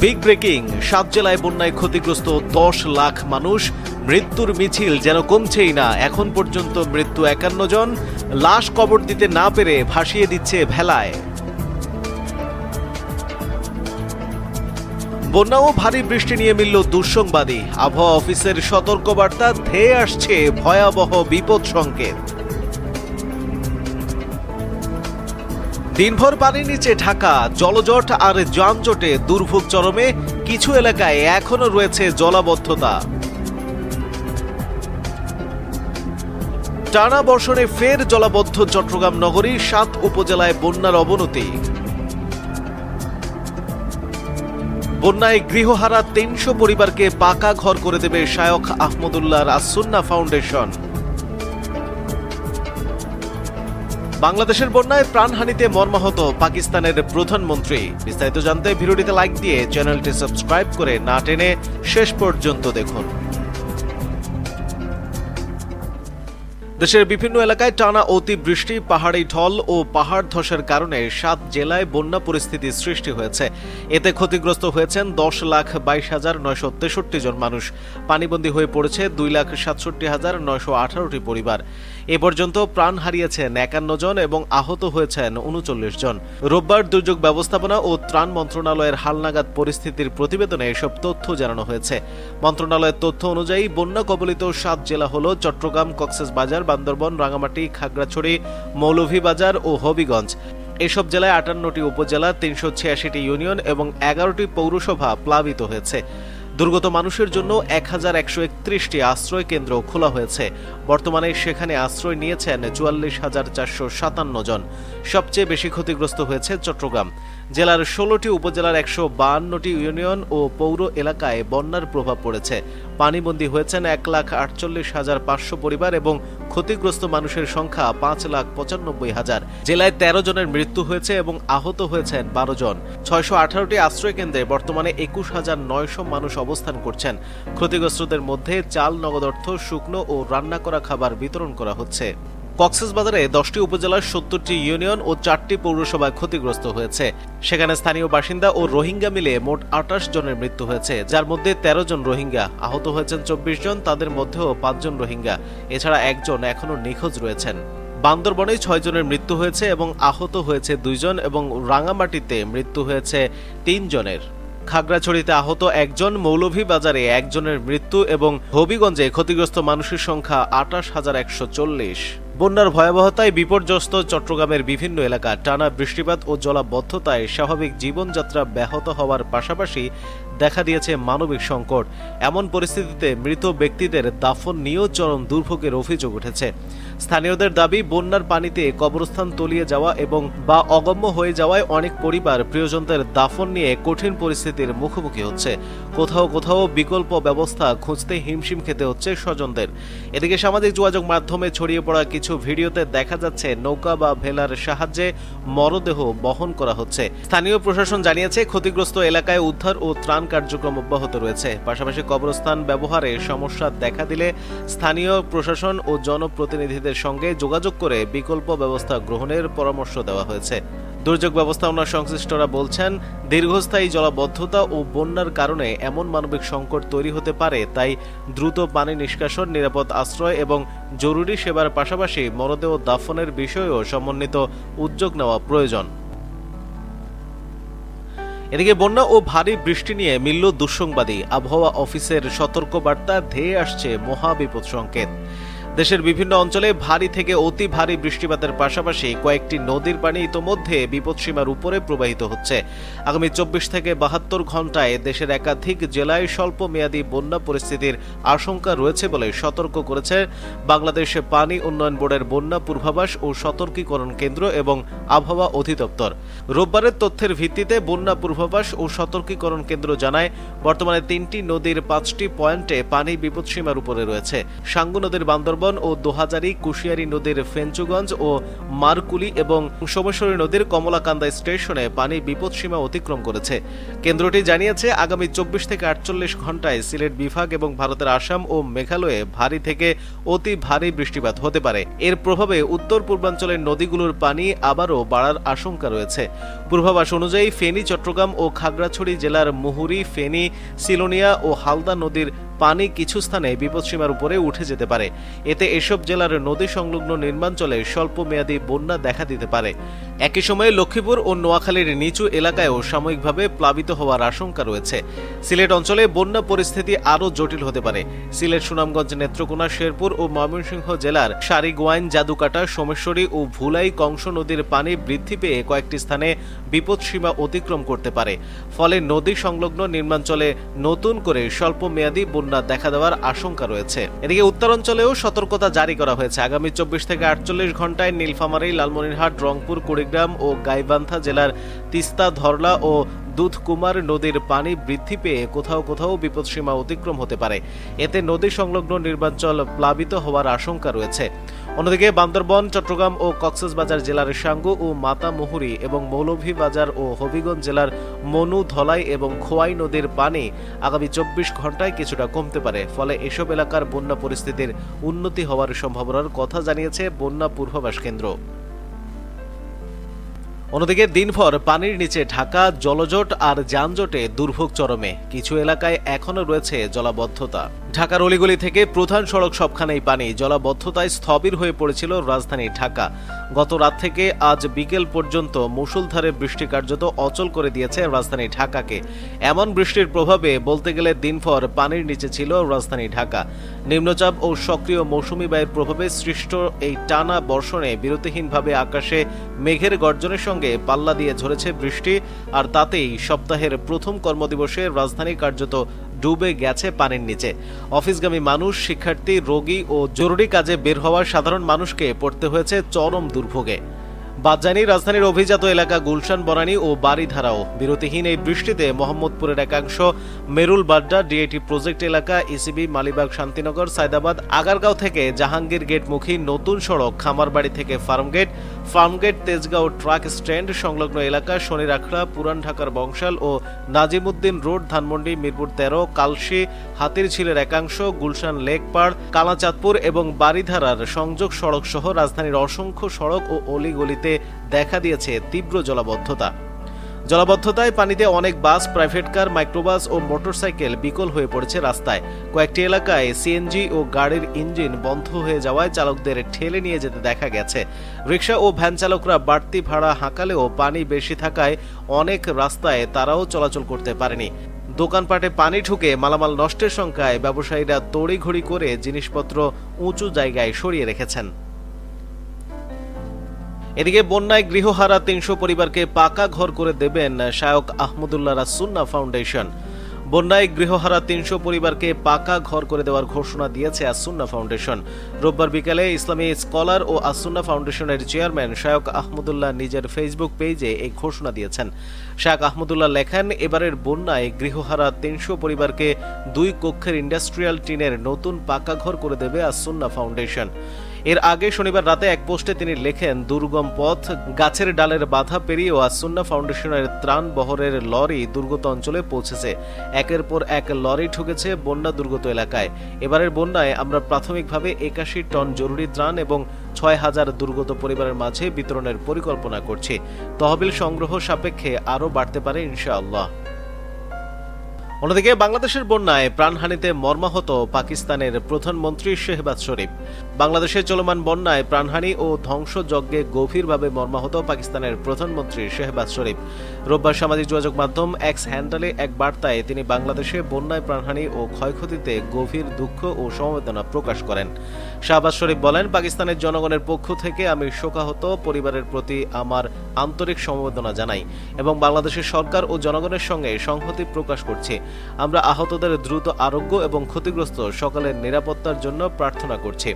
Big breaking, ৭ জেলায় বন্যায় ক্ষতিগ্রস্ত ১০ লাখ মানুষ। মৃত্যুর মিছিল যেন কমছেই না। এখন পর্যন্ত মৃত্যু ৫১ জন। লাশ কবর দিতে না পেরে ভাসিয়ে দিচ্ছে ভেলায়। বন্যা ও ভারী বৃষ্টি নিয়ে মিলল দুঃসংবাদী। আবহাওয়া অফিসের সতর্কবার্তা, ধেয়ে আসছে ভয়াবহ বিপদ সংকেত। দিনভর পানির নিচে ঢাকা, জলজট আর যানজটে দুর্ভোগ চরমে। কিছু এলাকায় এখনো রয়েছে জলাবদ্ধতা। টানা বর্ষণে ফের জলাবদ্ধ চট্টগ্রাম নগরী, ৭ উপজেলায় বন্যার অবনতি। বন্যায় গৃহহারা ৩০০ পরিবারকে পাকা ঘর করে দেবে শায়খ আহমদুল্লাহর আস-সুন্নাহ ফাউন্ডেশন। বাংলাদেশের বন্যায় প্রাণহানিতে মর্মাহত পাকিস্তানের প্রধানমন্ত্রী। বিস্তারিত জানতে ভিডিওটিতে লাইক দিয়ে চ্যানেলটি সাবস্ক্রাইব করে না টেনে শেষ পর্যন্ত দেখুন। দেশের বিভিন্ন এলাকায় টানা অতিবৃষ্টি, পাহাড়ি ঢল ও পাহাড় ধসের কারণে ৭ জেলায় বন্যা পরিস্থিতি সৃষ্টি হয়েছে। এতে ক্ষতিগ্রস্ত হয়েছেন ১০,২২,৯৬৩ জন মানুষ। পানিবন্দী হয়ে পড়েছে ২,৬৭,৯১৮টি পরিবার। এ পর্যন্ত প্রাণ হারিয়েছেন ৫১ জন এবং আহত হয়েছেন ৩৯ জন। রোববার দুর্যোগ ব্যবস্থাপনা ও ত্রাণ মন্ত্রণালয়ের হালনাগাদ পরিস্থিতির প্রতিবেদনে এসব তথ্য জানানো হয়েছে। মন্ত্রণালয়ের তথ্য অনুযায়ী বন্যা কবলিত ৭ জেলা হল চট্টগ্রাম, কক্সবাজার, বান্দরবান, রাঙামাটি, খাগড়াছড়ি, মৌলভীবাজার ও হবিগঞ্জ। এসব জেলায় ৫৮টি উপজেলা, ৩৮৬টি ইউনিয়ন এবং ১১টি পৌরসভা প্লাবিত হয়েছে। দুর্গত মানুষের জন্য ১,১৩১টি আশ্রয় কেন্দ্র খোলা হয়েছে। বর্তমানে সেখানে আশ্রয় নিয়েছেন ৪৪,৪৫৭ জন। সবচেয়ে বেশি ক্ষতিগ্রস্ত হয়েছে চট্টগ্রাম জেলার ১৬টি উপজেলার ১৫২টি ইউনিয়ন ও পৌর এলাকায় বন্যার প্রভাব পড়েছে। পানিবন্দী হয়েছেন ১,৪৮,৫০০ পরিবার এবং ক্ষতিগ্রস্ত মানুষের সংখ্যা ৫,৯৫,০০০। জেলায় ১৩ জনের মৃত্যু হয়েছে এবং আহত হয়েছেন ১২ জন। ৬১৮টি আশ্রয় কেন্দ্রে বর্তমানে ২১,৯০০ মানুষ অবস্থান করছেন। ক্ষতিগ্রস্তদের মধ্যে চাল, নগদ অর্থ, শুকনো ও রান্না করা খাবার বিতরণ করা হচ্ছে। কক্সবাজারে ১০টি উপজেলার ৭০টি ইউনিয়ন ও ৪টি পৌরসভায় ক্ষতিগ্রস্ত হয়েছে। সেখানে স্থানীয় বাসিন্দা ও রোহিঙ্গা মিলে মোট ২৮ জনের মৃত্যু হয়েছে, যার মধ্যে ১৩ জন রোহিঙ্গা। আহত হয়েছেন ২৪ জন, তাদের মধ্যেও ৫ জন রোহিঙ্গা। এছাড়া একজন এখনও নিখোঁজ রয়েছেন। বান্দরবনে ৬ জনের মৃত্যু হয়েছে এবং আহত হয়েছে ২ জন এবং রাঙামাটিতে মৃত্যু হয়েছে ৩ জনের। খাগড়াছড়িতে আহত ১ জন, মৌলভীবাজারে ১ জনের মৃত্যু এবং হবিগঞ্জে ক্ষতিগ্রস্ত মানুষের সংখ্যা ২৮,১৪০। বন্যার ভয়াবহতায় বিপর্যস্ত চট্টগ্রামের বিভিন্ন এলাকা। টানা বৃষ্টিপাত ও জলাবদ্ধতায় স্বাভাবিক জীবনযাত্রা ব্যাহত হওয়ার পাশাপাশি দেখা দিয়েছে মানবিক সংকট। এমন পরিস্থিতিতে মৃত ব্যক্তিদের দাফন নিয়েও চরম দুর্ভোগের অভিযোগ উঠেছে। স্থানীয়দের দাবি, বন্যার পানিতে কবরস্থান তলিয়ে যাওয়া এবং বা অগম্য হয়ে যাওয়ায় অনেক পরিবার প্রিয়জনদের দাফন নিয়ে কঠিন পরিস্থিতির মুখোমুখি হচ্ছে। কোথাও কোথাও বিকল্প ব্যবস্থা খুঁজতে হিমশিম খেতে হচ্ছে স্বজনদের। এদিকে সামাজিক যোগাযোগ মাধ্যমে ছড়িয়ে পড়া কিছু ভিডিওতে দেখা যাচ্ছে নৌকা বা ভেলার সাহায্যে মরদেহ বহন করা হচ্ছে। স্থানীয় প্রশাসন জানিয়েছে, ক্ষতিগ্রস্ত এলাকায় উদ্ধার ও ত্রাণ কার্যক্রম অব্যাহত রয়েছে। পাশাপাশি কবরস্থান ব্যবহারে সমস্যা দেখা দিলে স্থানীয় প্রশাসন ও জনপ্রতিনিধিদের সঙ্গে যোগাযোগ করে বিকল্প ব্যবস্থা গ্রহণের পরামর্শ দেওয়া হয়েছে। দুর্যোগ ব্যবস্থাপনা সংশ্লিষ্টরা বলছেন, দীর্ঘস্থায়ী জলাবদ্ধতা ও বন্যার কারণে এমন মানবিক সংকট তৈরি হতে পারে। তাই দ্রুত পানি নিষ্কাশন, নিরাপদ আশ্রয় এবং জরুরি সেবার পাশাপাশি মরদেহ দাফনের বিষয়েও সমন্বিত উদ্যোগ নেওয়া প্রয়োজন। এদিকে বন্যা ও ভারী বৃষ্টি নিয়ে মিলল দুঃসংবাদী। আবহাওয়া অফিসের সতর্কবার্তা, ধেয়ে আসছে মহাবিপদ সংকেত। দেশের বিভিন্ন অঞ্চলে ভারী থেকে অতি ভারী বৃষ্টিপাতের পাশাপাশি কয়েকটি নদীর পানি ইতোমধ্যে বিপদসীমার উপরে প্রবাহিত হচ্ছে। আগামী ২৪ থেকে ৭২ ঘণ্টায় দেশের একাধিক জেলায় স্বল্প মেয়াদী বন্যা পরিস্থিতির আশঙ্কা রয়েছে বলে সতর্ক করেছে বাংলাদেশ পানি উন্নয়ন বোর্ডের বন্যা পূর্বাভাস ও সতর্কীকরণ কেন্দ্র এবং আবহাওয়া অধিদপ্তর। রোববারের তথ্যের ভিত্তিতে বন্যা পূর্বাভাস ও সতর্কীকরণ কেন্দ্র জানায়, বর্তমানে ৩টি নদীর ৫টি পয়েন্টে পানি বিপদসীমার উপরে রয়েছে। সাঙ্গু নদীর বান্দরবান বান্দরবন ও দোহাজারী কুশিয়ারি নদীর ফেঞ্চুগঞ্জ ও মারকুলি এবং সোমেশ্বরী নদীর কমলাকান্দা স্টেশনে পানি বিপদসীমা অতিক্রম করেছে। কেন্দ্রটি জানিয়েছে আগামী 24 থেকে 48 ঘন্টায় সিলেট বিভাগ এবং ভারতের আসাম ও মেঘালয়ে ভারী থেকে অতি ভারী বৃষ্টিপাত হতে পারে। এর প্রভাবে উত্তর পূর্বাঞ্চলের নদীগুলোর পানি আবারও বাড়ার আশঙ্কা রয়েছে। পূর্বাভাস অনুযায়ী ফেনী, চট্টগ্রাম ও খাগড়াছড়ি জেলার মুহুরী, ফেনী, সিলোনিয়া ও হালদা নদীর পানি কিছু স্থানে বিপদসীমার উপরে উঠে যেতে পারে। এতে এসব জেলার নদী সংলগ্ন নির্মাঞ্চলে স্বল্প মেয়াদী বন্যা দেখা দিতে পারে। একই সময়ে লক্ষ্মীপুর ও নোয়াখালীর নিচু এলাকায়ও সাময়িকভাবে প্লাবিত হওয়ার আশঙ্কা রয়েছে। সিলেট অঞ্চলে বন্যা পরিস্থিতি আরও জটিল হতে পারে। সিলেট, সুনামগঞ্জ, নেত্রকোনা, শেরপুর ও ময়মনসিংহ জেলার সারিগোয়াইন, জাদুকাটা, সোমেশ্বরী ও ভুলাই কংস নদীর পানি বৃদ্ধি পেয়ে কয়েকটি স্থানে বিপদসীমা অতিক্রম করতে পারে। ফলে নদী সংলগ্ন নির্মাঞ্চলে নতুন করে স্বল্প মেয়াদী বন্যা দেখা দেওয়ার আশঙ্কা রয়েছে। এদিকে উত্তরাঞ্চলেও সতর্কতা জারি করা হয়েছে। আগামী 24 থেকে 48 ঘন্টায় নীলফামারী, লালমনিরহাট, রংপুর, কুড়িগ্রাম ও গাইবান্ধা জেলার তিস্তা, ধরলা ও দুধকুমার নদীর পানি বৃদ্ধি পেয়ে কোথাও কোথাও বিপদসীমা অতিক্রম হতে পারে। এতে নদী সংলগ্ন নির্বাঞ্চল প্লাবিত হওয়ার আশঙ্কা রয়েছে। অন্যদিকে বান্দরবন, চট্টগ্রাম ও কক্সবাজার জেলার সাঙ্গু ও মাতামুহুরী এবং মৌলভীবাজার ও হবিগঞ্জ জেলার মনু, ধলাই এবং খোয়াই নদীর পানি আগামী 24 ঘন্টায় কিছুটা কমতে পারে। ফলে এসব এলাকার বন্যা পরিস্থিতির উন্নতি হওয়ার সম্ভাবনার কথা জানিয়েছে বন্যা পূর্বাভাস কেন্দ্র। অন্যদিকে দিনভর পানির নিচে ঢাকা, জলজট আর যানজটে দুর্ভোগ চরমে। কিছু এলাকায় এখনও রয়েছে জলাবদ্ধতা। ঢাকার অলিগলি থেকে প্রধান সড়ক সবখানেই পানি। জলাবদ্ধতায় স্থবির হয়ে পড়েছিল রাজধানী ঢাকা। গত রাত থেকে আজ বিকেল পর্যন্ত মুষলধারে বৃষ্টি কার্যত অচল করে দিয়েছে রাজধানী ঢাকাকে। এমন বৃষ্টির প্রভাবে বলতে গেলে দিনভর পানির নিচে ছিল রাজধানী ঢাকা। নিম্নচাপ ও সক্রিয় মৌসুমী বায়ুর প্রভাবে সৃষ্ট এই টানা বর্ষণে বিরতিহীনভাবে আকাশে মেঘের গর্জনের সঙ্গে পাল্লা দিয়ে ঝরেছে বৃষ্টি। আর তাতেই সপ্তাহের প্রথম কর্মদিবসে রাজধানী কার্যত ডুবে গেছে পানির নিচে। অফিসগামী মানুষ, শিক্ষার্থী, রোগী ও জরুরি কাজে বের হওয়া সাধারণ মানুষকে পড়তে হয়েছে চরম দুর্ভোগে। বাদজানি রাজধানীর অভিজাত এলাকা গুলশান, বনানী ও বারিধারাও বিরতিহীন এই বৃষ্টিতে মোহাম্মদপুরের একাংশ, মেরুল বাড্ডা, ডিআইটি প্রজেক্ট এলাকা, ইসিবি, মালিবাগ, শান্তিনগর, সায়দাবাদ, আগারগাঁও থেকে জাহাঙ্গীর গেটমুখী নতুন সড়ক, খামারবাড়ি থেকে ফার্মগেট, তেজগাঁও ট্রাক স্ট্যান্ড সংলগ্ন এলাকা, শনিরাখড়া, পুরান ঢাকার বংশাল ও নাজিমুদ্দিন রোড, ধানমন্ডি, মিরপুর 13, কালশি, হাতিরঝিলের একাংশ, গুলশান লেকপাড়, কালাচাঁদপুর এবং বারিধারার সংযোগ সড়ক সহ রাজধানীর অসংখ্য সড়ক ও অলিগলিতে দেখা দিয়েছে তীব্র জলাবদ্ধতায় পানিতে অনেক বাস, প্রাইভেট কার, মাইক্রোবাস ও মোটরসাইকেল বিকল হয়ে পড়েছে রাস্তায়। কয়েকটি এলাকায় সিএনজি ও গাড়ির ইঞ্জিন বন্ধ হয়ে যাওয়ায় চালকদের ঠেলে নিয়ে যেতে দেখা গেছে। রিকশা ও ভ্যান চালকরা বাড়তি ভাড়া হাঁকালেও পানি বেশি থাকায় অনেক রাস্তায় তারাও চলাচল করতে পারেনি। দোকানপাটে পানি ঢুকে মালামাল নষ্টের শঙ্কায় ব্যবসায়ীরা তড়িঘড়ি করে জিনিসপত্র উঁচু জায়গায় সরিয়ে রেখেছেন। এদিকে বন্যায় গৃহহারা 300 পরিবারকে পাকা ঘর করে দেবেন শায়খ আহমদুল্লাহ সুন্নাহ ফাউন্ডেশন। বন্যায় গৃহহারা 300 পরিবারকে পাকা ঘর করে দেওয়ার ঘোষণা দিয়েছে আসুন্নাহ ফাউন্ডেশন। রোববার বিকেলে ইসলামী স্কলার ও আসুন্নাহ ফাউন্ডেশনের চেয়ারম্যান শায়খ আহমদুল্লাহ নিজের ফেসবুক পেজে এই ঘোষণা দিয়েছেন। শায়খ আহমদুল্লাহ লেখেন, এবারের বন্যায় গৃহহারা 300 পরিবারকে 2 কক্ষের ইন্ডাস্ট্রিয়াল টিনের নতুন পাকা ঘর করে দেবে আসুন্নাহ ফাউন্ডেশন। এর আগে শনিবার রাতে এক পোস্টে তিনি লেখেন, দুর্গম পথ, গাছের ডালের বাধা পেরিয়েও আসুন্নাহ ফাউন্ডেশনের ত্রাণ বহরের লরি দুর্গত অঞ্চলে পৌঁছেছে। একের পর এক লরি ঢুকেছে বন্যা দুর্গত এলাকায়। এবারের বন্যায় আমরা প্রাথমিকভাবে 81 টন জরুরি ত্রাণ এবং 6000 দুর্গত পরিবারের মাঝে বিতরণের পরিকল্পনা করছি। তহবিল সংগ্রহ সাপেক্ষে আরও বাড়তে পারে ইনশাআল্লাহ। অন্যদিকে বাংলাদেশের বন্যায় প্রাণহানিতে মর্মাহত পাকিস্তানের প্রধানমন্ত্রী শেহবাজ শরীফ। বাংলাদেশে চলমান বন্যায় প্রাণহানি ও ধ্বংসযজ্ঞে গভীরভাবে মর্মাহত পাকিস্তানের প্রধানমন্ত্রী শেহবাজ শরীফ। রোববার সামাজিক যোগাযোগ মাধ্যম এক্স হ্যান্ডেলে এক বার্তায় তিনি বাংলাদেশে বন্যায় প্রাণহানি ও ক্ষয়ক্ষতিতে গভীর দুঃখ ও সমবেদনা প্রকাশ করেন। শাহবাজ শরীফ বলেন, পাকিস্তানের জনগণের পক্ষ থেকে আমি শোকাহত পরিবারের প্রতি আমার আন্তরিক সমবেদনা জানাই এবং বাংলাদেশের সরকার ও জনগণের সঙ্গে সংহতি প্রকাশ করছি। আমরা আহতদের দ্রুত আরোগ্য এবং ক্ষতিগ্রস্ত সকলের নিরাপত্তার জন্য প্রার্থনা করছি।